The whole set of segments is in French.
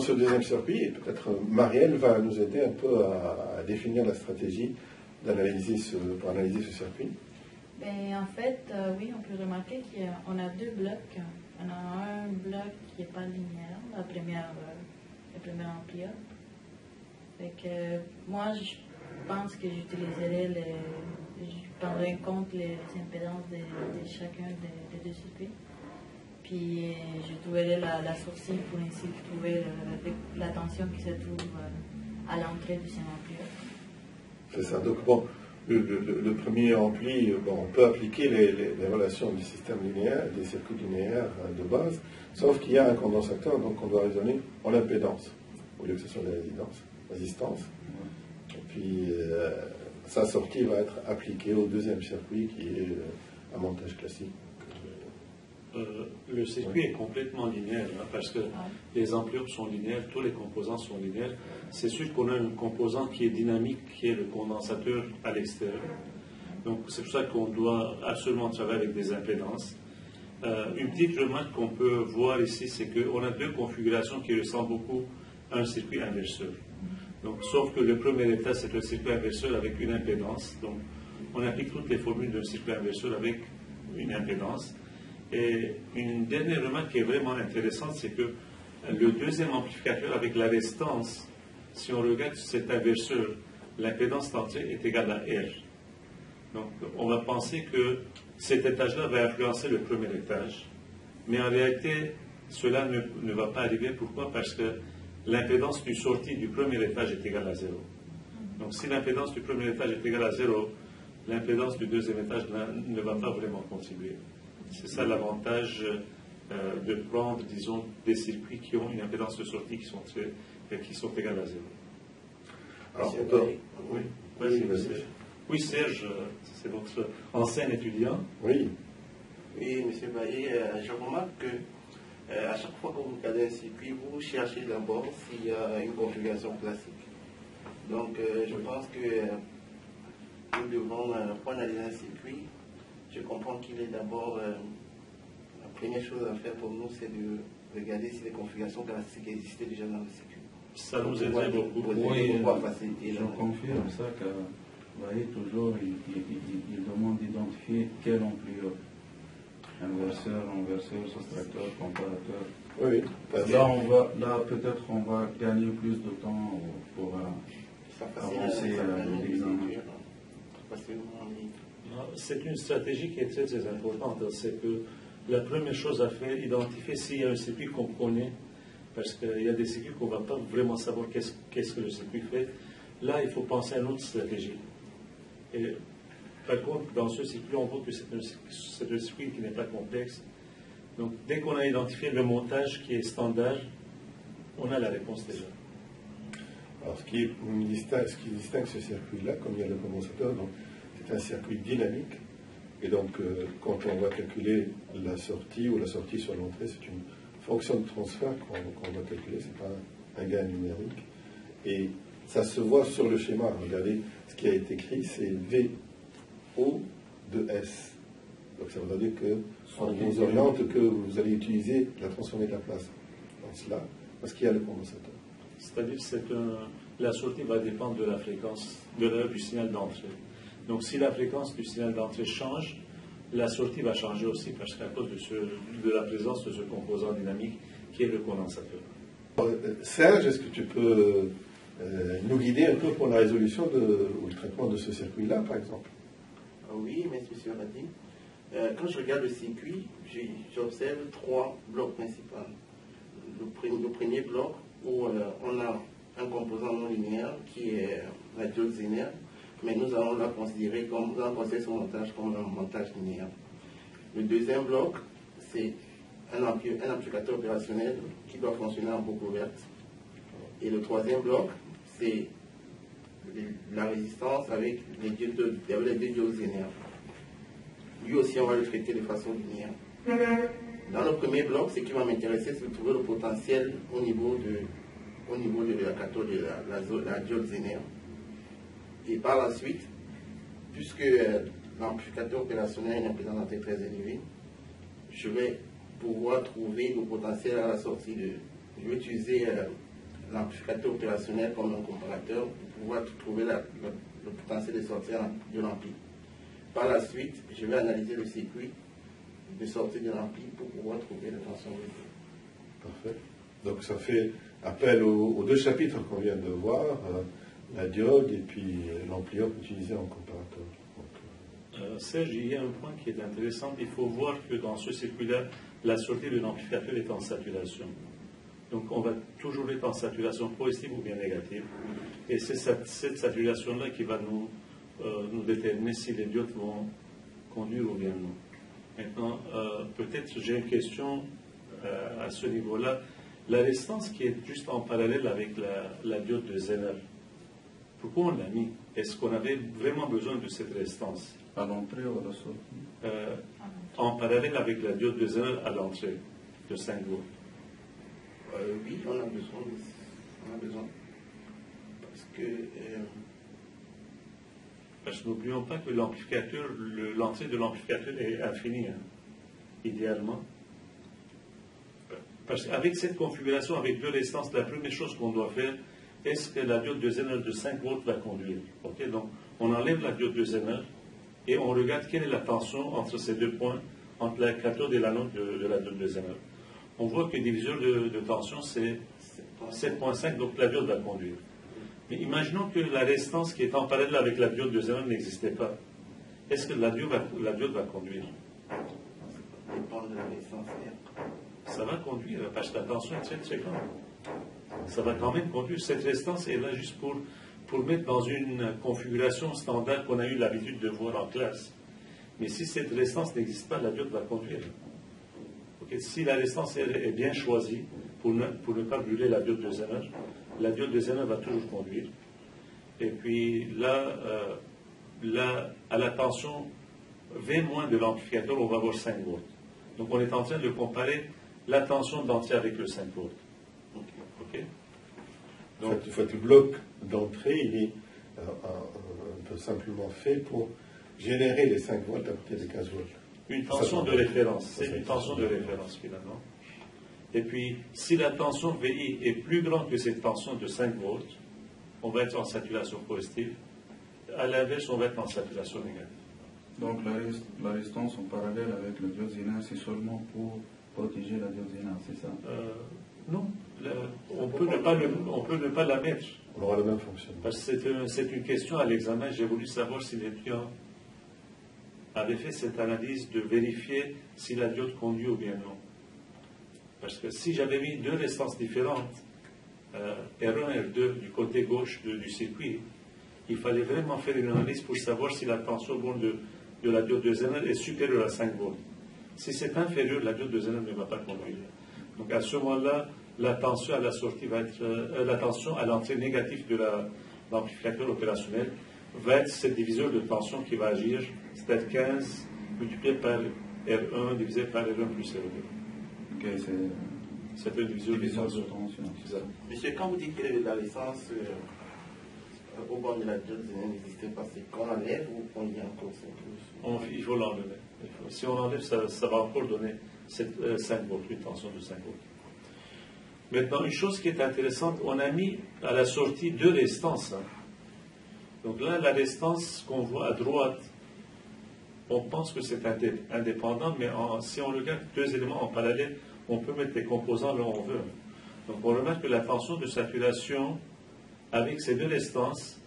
dans ce deuxième circuit, et peut-être Marielle va nous aider un peu à définir la stratégie pour analyser ce circuit. Ben, en fait, oui, on peut remarquer qu'on a deux blocs. On a un bloc qui n'est pas linéaire, le premier ampli. Fait que moi, je pense que je prendrai en compte les impédances de chacun des deux circuits. Puis je trouverai la sortie pour ainsi trouver la tension qui se trouve à l'entrée du deuxième ampli. C'est ça. Donc bon, le premier ampli, bon, on peut appliquer les relations du système linéaire, des circuits linéaires de base, sauf qu'il y a un condensateur, donc on doit raisonner en impédance, au lieu que ce soit des résistances. Et puis sa sortie va être appliquée au deuxième circuit qui est un montage classique. Le circuit est complètement linéaire, hein, parce que les amplis sont linéaires, tous les composants sont linéaires. C'est sûr qu'on a un composant qui est dynamique, qui est le condensateur à l'extérieur. Donc c'est pour ça qu'on doit absolument travailler avec des impédances. Une petite remarque qu'on peut voir ici, c'est qu'on a deux configurations qui ressemblent beaucoup à un circuit inverseur. Donc, sauf que le premier état, c'est un circuit inverseur avec une impédance. Donc on applique toutes les formules d'un circuit inverseur avec une impédance. Et une dernière remarque qui est vraiment intéressante, c'est que le deuxième amplificateur avec la résistance, si on regarde cet inverseur, l'impédance d'entrée est égale à R. Donc on va penser que cet étage-là va influencer le premier étage. Mais en réalité, cela ne va pas arriver. Pourquoi? Parce que l'impédance du sortie du premier étage est égale à 0. Donc si l'impédance du premier étage est égale à 0, l'impédance du deuxième étage ne va pas vraiment contribuer. C'est ça l'avantage de prendre, disons, des circuits qui ont une impédance de sortie qui sont égales à 0. Alors, oui, vas-y. Oui, Serge, c'est votre ancien étudiant. Oui. Oui, M. Bailly, je remarque que à chaque fois que vous regardez un circuit, vous cherchez d'abord s'il y a une configuration classique. Donc, je pense que nous devons, pour analyser un circuit, je comprends qu'il est d'abord, la première chose à faire pour nous, c'est de regarder si les configurations classiques existaient déjà dans le circuit. Ça nous aiderait beaucoup. Oui, je confirme ça, car vous voyez, toujours, il demande d'identifier quel ampleur. Inverseur, soustracteur, comparateur. Oui. Là, peut-être on va gagner plus de temps pour avancer à l'examen. C'est une stratégie qui est très très importante. C'est que la première chose à faire, identifier s'il y a un circuit qu'on connaît, parce qu'il y a des circuits qu'on ne va pas vraiment savoir qu'est-ce que le circuit fait. Là, il faut penser à une autre stratégie. Et, par contre, dans ce circuit, on voit que c'est un circuit qui n'est pas complexe. Donc, dès qu'on a identifié le montage qui est standard, on a la réponse déjà. Alors, ce qui distingue ce circuit-là, comme il y a le condensateur, donc, c'est un circuit dynamique. Et donc, quand on va calculer la sortie ou la sortie sur l'entrée, c'est une fonction de transfert qu'on va calculer, ce n'est pas un gain numérique. Et ça se voit sur le schéma. Regardez, ce qui a été écrit, c'est VO de S. Donc, ça veut dire qu'on vous oriente que vous allez utiliser la transformée de la place dans cela, parce qu'il y a le condensateur. C'est-à-dire que la sortie va dépendre de la fréquence, de l'heure du signal d'entrée. Donc, si la fréquence du signal d'entrée change, la sortie va changer aussi, parce qu'à cause de la présence de ce composant dynamique qui est le condensateur. Serge, est-ce que tu peux nous guider un peu pour la résolution ou le traitement de ce circuit-là, par exemple? Oui, merci, M. Radi. Quand je regarde le circuit, j'observe trois blocs principaux. Le premier bloc, où on a un composant non linéaire qui est la diode zénaire, mais nous allons considérer son montage comme un montage linéaire. Le deuxième bloc, c'est un amplificateur opérationnel qui doit fonctionner en boucle ouverte. Et le troisième bloc, c'est la résistance avec les deux diodes zénaires. Lui aussi, on va le traiter de façon linéaire. Dans le premier bloc, ce qui va m'intéresser, c'est de trouver le potentiel au niveau de la cathode de la diode zénaire. Et par la suite, puisque l'amplificateur opérationnel a une impédance d'entrée très élevée, je vais pouvoir trouver le potentiel à la sortie de... Je vais utiliser l'amplificateur opérationnel comme un comparateur pour pouvoir trouver le potentiel de sortie de l'ampli. Par la suite, je vais analyser le circuit de sortie de l'ampli pour pouvoir trouver la tension V2. Parfait. Donc ça fait appel aux deux chapitres qu'on vient de voir, la diode et puis l'ampli-op utilisé en comparateur. Serge, il y a un point qui est intéressant. Il faut voir que dans ce circuit-là, la sortie de l'amplificateur est en saturation. Donc on va toujours être en saturation positive ou bien négative. Et c'est cette saturation-là qui va nous déterminer si les diodes vont conduire ou bien non. Maintenant, peut-être j'ai une question à ce niveau-là. La résistance qui est juste en parallèle avec la diode de Zener, pourquoi on l'a mis? Est-ce qu'on avait vraiment besoin de cette résistance? À l'entrée ou à la sortie? En parallèle avec la diode de Zener à l'entrée de 5 volts. Oui, on a besoin. Parce que n'oublions pas que l'amplificateur, l'entrée de l'amplificateur est infinie, hein, idéalement. Parce qu'avec cette configuration, avec deux résistances, la première chose qu'on doit faire, est-ce que la diode de Zener de 5 volts va conduire? Okay, donc, on enlève la diode de Zener et on regarde quelle est la tension entre ces deux points, entre la cathode et l'anode de la diode de Zener. On voit que le diviseur de tension, c'est 7.5, donc la diode va conduire. Mais imaginons que la résistance qui est en parallèle avec la diode de Zener n'existait pas. Est-ce que la diode va conduire? Ça dépend de la résistance. Ça va conduire, parce que la tension est très très grande. Ça va quand même conduire. Cette résistance est là juste pour mettre dans une configuration standard qu'on a eu l'habitude de voir en classe. Mais si cette résistance n'existe pas, la diode va conduire. Okay. Si la résistance est bien choisie pour ne pas brûler la diode de Zener, la diode de Zener va toujours conduire. Et puis là, à la tension V- de l'amplificateur, on va avoir 5 volts. Donc on est en train de comparer la tension d'entrée avec le 5 volts. Okay. Donc, en fait, le bloc d'entrée, il est un peu simplement fait pour générer les 5 volts à partir de 15 volts. Une tension de référence, c'est une tension de référence finalement. Et puis, si la tension VI est plus grande que cette tension de 5 volts, on va être en saturation positive. À l'inverse, on va être en saturation négative. Donc la résistance en parallèle avec la diode Zener, c'est seulement pour protéger la diode Zener, c'est ça? Non, on peut ne pas la mettre. On aura le même fonctionnement. Parce que c'est une question à l'examen. J'ai voulu savoir si l'étudiant avait fait cette analyse de vérifier si la diode conduit ou bien non. Parce que si j'avais mis deux résistances différentes, R1 et R2 du côté gauche du circuit, il fallait vraiment faire une analyse pour savoir si la tension borne de la diode de Zener est supérieure à 5 volts. Si c'est inférieur, la diode de Zener ne va pas conduire. Donc à ce moment-là, la tension à la sortie va être, la tension à l'entrée négative de l'amplificateur opérationnel va être ce diviseur de tension qui va agir, c'est-à-dire 15 multiplié par R1 divisé par R1 plus R2. Ok, c'est un diviseur de tension. Monsieur, quand vous dites que la résistance au bord de la diode n'existait pas, c'est qu'on enlève ou qu'on y a encore 5 volts? Il faut l'enlever. Si on l'enlève, ça va encore donner 5 volts, une tension de 5 volts. Maintenant, une chose qui est intéressante, on a mis à la sortie deux résistances. Hein. Donc là, la résistance qu'on voit à droite, on pense que c'est indépendant, mais si on regarde deux éléments en parallèle, on peut mettre les composants là où on veut. Donc on remarque que la tension de saturation avec ces deux résistances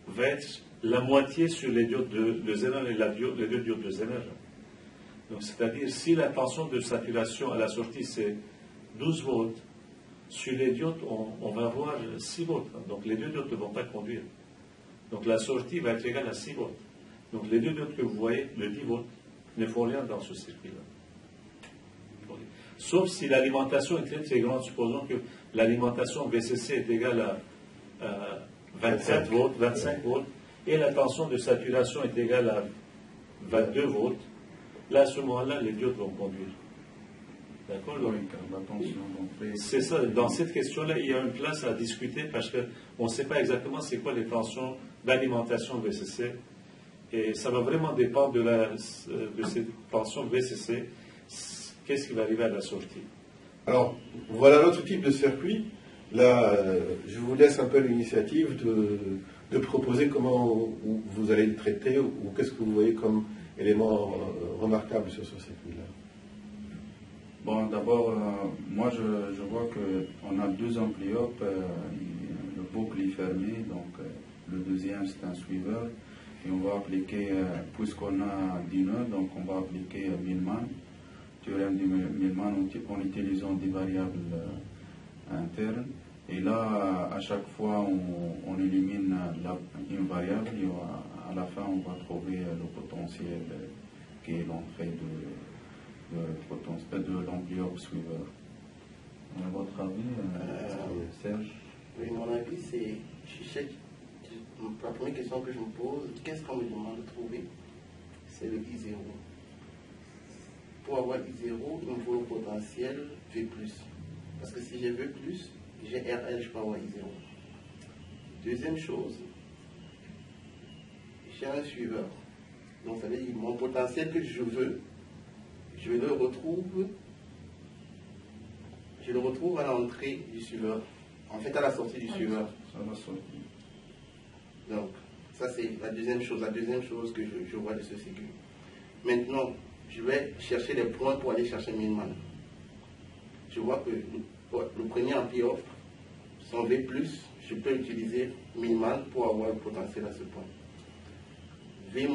va être la moitié sur les diodes de Zener et les deux diodes de Zener. Donc c'est-à-dire si la tension de saturation à la sortie c'est 12 volts, sur les diodes on va avoir 6 volts. Donc les deux diodes ne vont pas conduire. Donc la sortie va être égale à 6 volts. Donc les deux diodes que vous voyez, le 10 volts, ne font rien dans ce circuit-là. Sauf si l'alimentation est très très grande. Supposons que l'alimentation VCC est égale à 27 volts, 25 volts, et la tension de saturation est égale à 22 volts. Là, à ce moment-là, les diodes vont conduire. D'accord? C'est ça. Dans cette question-là, il y a une place à discuter parce qu'on ne sait pas exactement c'est quoi les tensions d'alimentation VCC. Et ça va vraiment dépendre de cette tension VCC. Qu'est-ce qui va arriver à la sortie? Alors, voilà l'autre type de circuit. là, je vous laisse un peu l'initiative de proposer comment vous allez le traiter ou qu'est-ce que vous voyez comme élément remarquable sur ce circuit-là. Bon, d'abord, moi je vois qu'on a deux amplyopes, le boucle est fermé, donc le deuxième c'est un suiveur, et on va appliquer, puisqu'on a du nœud, donc on va appliquer Millman, théorème de Millman en utilisant des variables internes. Et là, à chaque fois, on élimine une variable et à la fin, on va trouver le potentiel qui est l'entrée de l'enveloppe suiveur. À votre avis, Serge? Oui, mon avis, c'est. La première question que je me pose, qu'est-ce qu'on me demande de trouver? C'est le I0. Pour avoir I0, il me faut le potentiel V+. Parce que si j'ai V+, j'ai RL, je peux avoir I0. Deuxième chose, j'ai un suiveur. Donc ça veut dire mon potentiel que je veux, je le retrouve à l'entrée du suiveur. En fait, à la sortie du suiveur. Donc, ça c'est la deuxième chose que je vois de ce circuit. Maintenant, je vais chercher les points pour aller chercher Millman. Je vois que le premier ampli-off, son V+, je peux utiliser Millman pour avoir le potentiel à ce point. V-,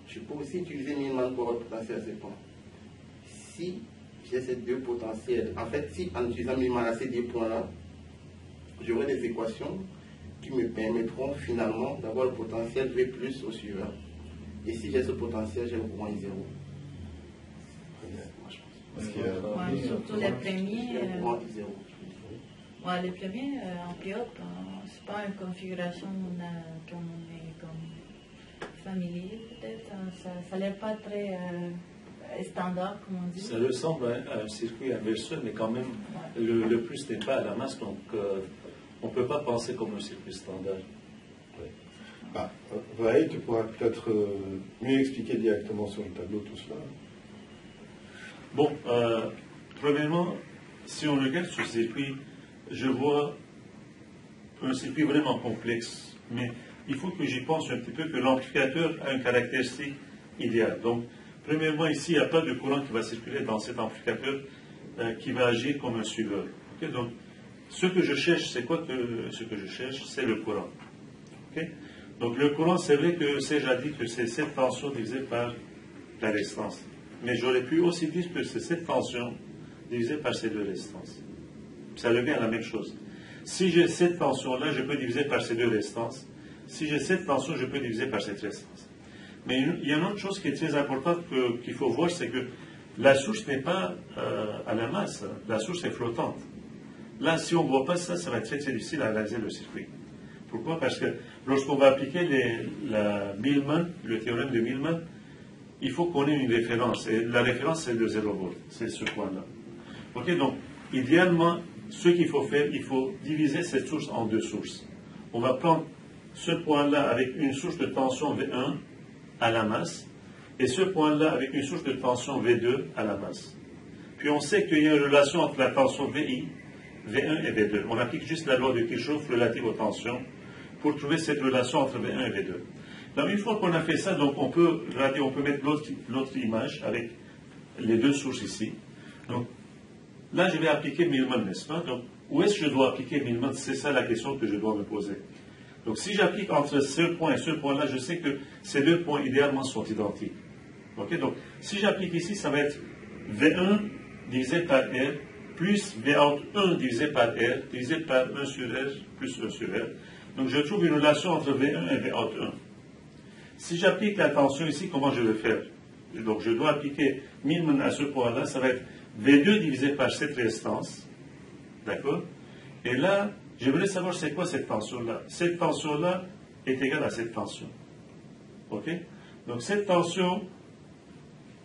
je peux aussi utiliser Millman pour avoir le potentiel à ce point. Si j'ai ces deux potentiels, en fait, si en utilisant Millman à ces deux points-là, j'aurai des équations qui me permettront finalement d'avoir le potentiel V+ au suiveur. Et si j'ai ce potentiel, j'ai le courant I0. Surtout les premiers. Les premiers ampli-off, c'est pas une configuration comme on est comme familier, peut-être. Ça n'est pas très standard, comme on dit. Ça ressemble à un circuit inverseur, mais quand même, le plus n'est pas à la masse, donc on ne peut pas penser comme un circuit standard. Vaï, tu pourras peut-être mieux expliquer directement sur le tableau tout cela. Bon, premièrement, si on regarde ce circuit, je vois un circuit vraiment complexe, mais il faut que j'y pense un petit peu que l'amplificateur a une caractéristique idéale. Donc, premièrement, ici, il n'y a pas de courant qui va circuler dans cet amplificateur qui va agir comme un suiveur. Okay? Donc, ce que je cherche, c'est quoi ce que je cherche? C'est le courant. Okay? Donc, le courant, c'est vrai que Serge a dit que c'est cette tension divisée par la résistance. Mais j'aurais pu aussi dire que c'est cette tension divisée par ces deux résistances. Ça revient à la même chose. Si j'ai cette tension-là, je peux diviser par ces deux résistances. Si j'ai cette tension, je peux diviser par cette résistance. Mais il y a une autre chose qui est très importante qu'il faut voir, c'est que la source n'est pas à la masse. La source est flottante. Là, si on ne voit pas ça, ça va être très, très difficile à analyser le circuit. Pourquoi? Parce que lorsqu'on va appliquer la Millman, le théorème de Millman, il faut qu'on ait une référence. Et la référence, c'est le 0 volt. C'est ce point-là. OK, donc, idéalement, ce qu'il faut faire, il faut diviser cette source en deux sources. On va prendre ce point-là avec une source de tension V1 à la masse, et ce point-là avec une source de tension V2 à la masse. Puis on sait qu'il y a une relation entre la tension VI, V1 et V2. On applique juste la loi de Kirchhoff relative aux tensions pour trouver cette relation entre V1 et V2. Donc une fois qu'on a fait ça, donc on peut mettre l'autre image avec les deux sources ici. Donc là, je vais appliquer Millman, n'est-ce pas? Donc où est-ce que je dois appliquer Millman? C'est ça la question que je dois me poser. Donc si j'applique entre ce point et ce point-là, je sais que ces deux points idéalement sont identiques. Okay? Donc si j'applique ici, ça va être V1 divisé par R plus Vout 1 divisé par R divisé par 1 sur R plus 1 sur R. Donc je trouve une relation entre V1 et Vout 1. Si j'applique la tension ici, comment je vais faire? Donc je dois appliquer Millman à ce point-là, ça va être V2 divisé par cette résistance. D'accord? Et là, je voulais savoir c'est quoi cette tension-là. Cette tension-là est égale à cette tension. OK? Donc cette tension,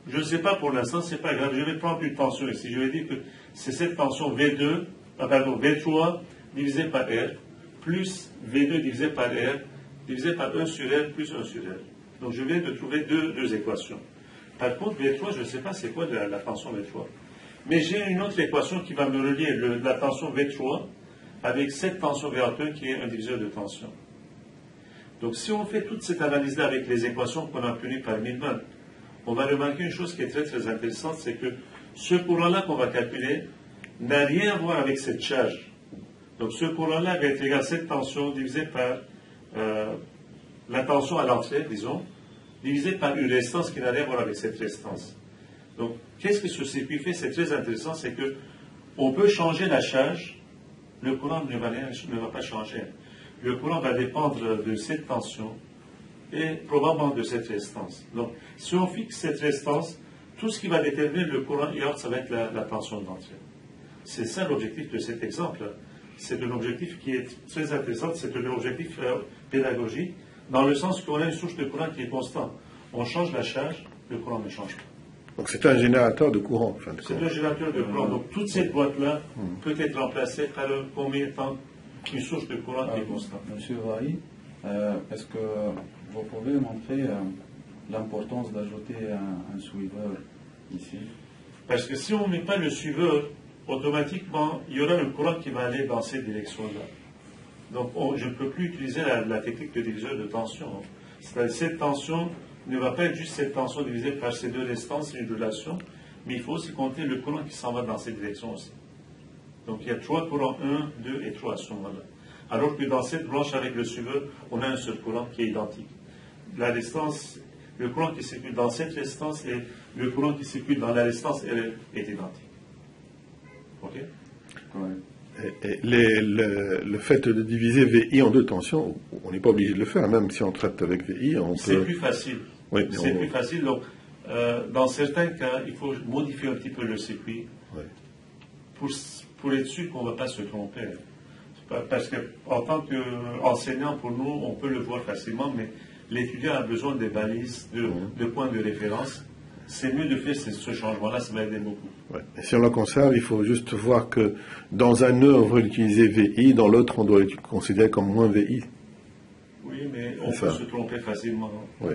je ne sais pas pour l'instant, c'est pas grave. Je vais prendre une tension ici. Je vais dire que c'est cette tension V3 divisé par R plus V2 divisé par R divisé par 1 sur R plus 1 sur R. Donc je viens de trouver deux équations. Par contre, V3, je ne sais pas c'est quoi la tension V3. Mais j'ai une autre équation qui va me relier la tension V3 avec cette tension V1 qui est un diviseur de tension. Donc si on fait toute cette analyse-là avec les équations qu'on a obtenues par Millman, on va remarquer une chose qui est très très intéressante, c'est que ce courant-là qu'on va calculer n'a rien à voir avec cette charge. Donc ce courant-là va être égal à cette tension divisée par la tension à l'entrée, disons, divisée par une résistance qui n'a rien à voir avec cette résistance. Donc qu'est-ce que ce circuit fait? C'est très intéressant, c'est que on peut changer la charge, le courant ne va pas changer. Le courant va dépendre de cette tension et probablement de cette résistance. Donc, si on fixe cette résistance, tout ce qui va déterminer le courant IR, ça va être la tension d'entrée. C'est ça l'objectif de cet exemple. C'est un objectif qui est très intéressant, c'est un objectif pédagogique, dans le sens qu'on a une source de courant qui est constante. On change la charge, le courant ne change pas. Donc c'est un générateur de courant. Enfin, c'est un générateur de courant. Donc toute cette boîte-là peut être remplacée par combien de temps une source de courant qui est constante. Monsieur Vahi, est-ce que vous pouvez montrer l'importance d'ajouter un suiveur ici? Parce que si on ne met pas le suiveur, automatiquement, il y aura un courant qui va aller dans cette direction-là. Donc je ne peux plus utiliser la technique de diviseur de tension. C'est-à-dire cette tension ne va pas être juste cette tension divisée par ces deux résistances, c'est une relation, mais il faut aussi compter le courant qui s'en va dans cette direction aussi. Donc il y a 3 courants, 1, 2 et 3 à ce moment-là. Alors que dans cette branche avec le suiveur, on a un seul courant qui est identique. La résistance, le courant qui circule dans cette résistance et le courant qui circule dans la résistance est identique. OK? Ouais. Et le fait de diviser VI en 2 tensions, on n'est pas obligé de le faire, même si on traite avec VI, on peut... C'est plus facile. Oui, c'est plus facile. Donc, dans certains cas, il faut modifier un petit peu le circuit pour être sûr qu'on ne va pas se tromper. Parce qu'en tant qu'enseignant, pour nous, on peut le voir facilement, mais l'étudiant a besoin des balises, de points de référence. C'est mieux de faire ce changement-là, ça va aider beaucoup. Ouais. Et si on la conserve, il faut juste voir que dans un nœud, on va utiliser VI, dans l'autre, on doit le considérer comme moins VI. Oui, mais on peut se tromper facilement. Oui.